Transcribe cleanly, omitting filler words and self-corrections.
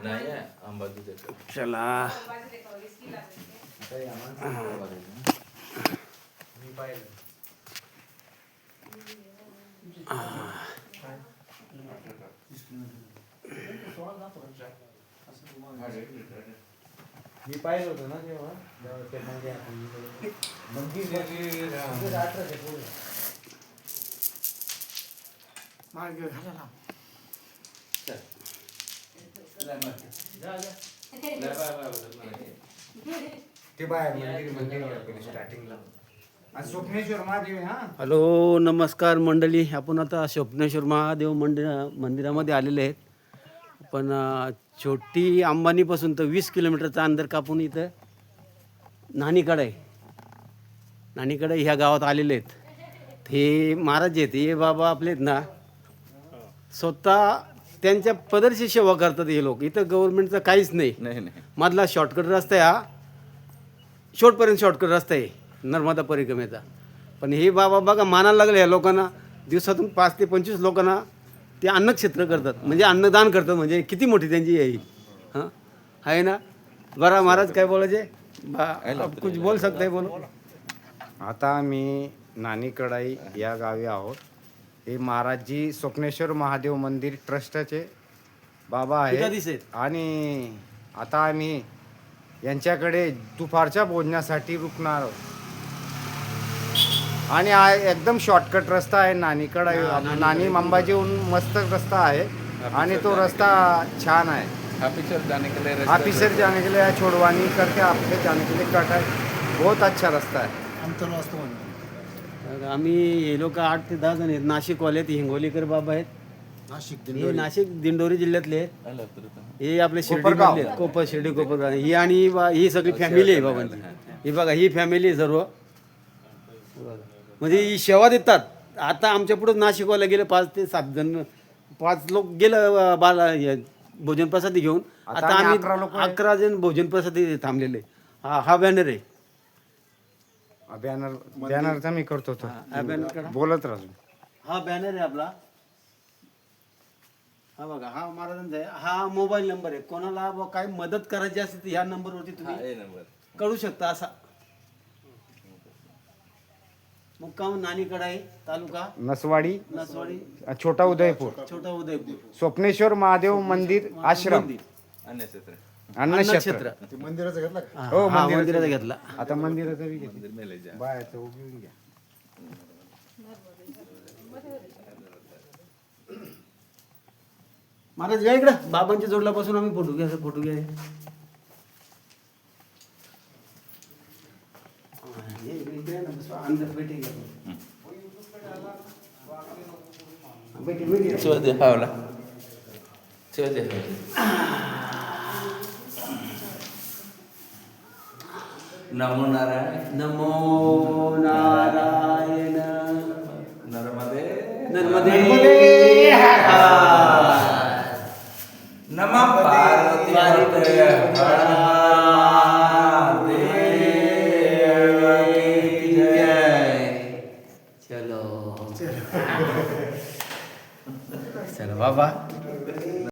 नाही आंबा दूध चला मी पाहिलं होतं ना तेव्हा ते बाहेर मंदिर स्टार्टिंगला स्वप्नेश्वर महादेव आहे. हा हॅलो नमस्कार मंडळी, आपण आता स्वप्नेश्वर महादेव मंदिरामध्ये आलेले आहेत. पण छोटी अंबानीपासून तर 20 किलोमीटरचा अंतर कापून इथं नाणीकडे आहे. नाणीकडे ह्या गावात आलेले आहेत. हे महाराज आहेत, हे बाबा आपले आहेत ना, स्वतः त्यांच्या पदरची सेवा करतात हे लोक. इथं गव्हर्नमेंटचं काहीच नाही. नाही मधला शॉर्टकट रस्ता आहे, हा शेवटपर्यंत शॉर्टकट रस्ता आहे नर्मदा परिक्रमेचा. पण हे बाबा बघा मानायला लागले या लोकांना. दिवसातून 5 ते 25 लोकांना ते अन्नक्षेत्र करतात, म्हणजे अन्नदान करतात. म्हणजे किती मोठी त्यांची आहे. हां आहे ना. बरं महाराज काय बोलायचे कुछ बोल सकते बोलो. आता आम्ही नाणीकडाई या गावी आहोत. हे महाराजजी स्वप्नेश्वर महादेव मंदिर ट्रस्टचे बाबा पीठाधीश आहेत. आहेत. आणि आता आम्ही यांच्याकडे दुपारच्या भोजनासाठी रुकणार आहोत. आणि हा एकदम शॉर्टकट रस्ता आहे नाणीकडा. नाणी अंबाजीहून मस्त रस्ता आहे आणि तो रस्ता छान है. ऑफिसर जाने के लिए ऑफिसर जाने के लिए छोड़वानी करके आपके जाने के लिए कट है. बहुत अच्छा रास्ता है. आम्ही हे लोक 8 ते 10 जण आहेत. नाशिकवाले आहेत, हिंगोलीकर बाबा आहेत. हे नाशिक दिंडोरी जिल्ह्यातले आहेत. हे आपले शिर्डी कोपर शिर्डी कोपर ही आणि ही सगळी फॅमिली आहे बाबांची. ही बघा ही फॅमिली आहे सर्व. म्हणजे ही सेवा देतात. आता आमच्या पुढे नाशिकवाला गेले 5 ते 7 जण, 5 लोक गेलं बाला भोजन प्रसादी घेऊन. आता आम्ही 11 जण भोजन प्रसादी थांबलेले. हा बॅनर आहे. बॅनरचा मी करतो तो. बोलत राहतो. हा बॅनर आहे आपला. हा बघा हा महाराजांचा आहे. हा मोबाईल नंबर आहे. कोणाला काय मदत करायची असेल तर ह्या नंबरवरती तुम्ही कळू शकता. असा मुक्काम नाणीकडा आहे, तालुका नसवाडी, छोटा उदयपूर. स्वप्नेश्वर महादेव मंदिर आश्रम अन्नक्षेत्र. मंदिराचा घेतला. हो मंदिराचा घेतला. आता मंदिराचा बी घेतला. बायाचं उभी घ्या. महाराज या इकडं. बाबांच्या जोडल्यापासून आम्ही फोटो घ्या. अंदर बैठे नमो नारायण. नमो नारायण. नर्मदे नर्मदे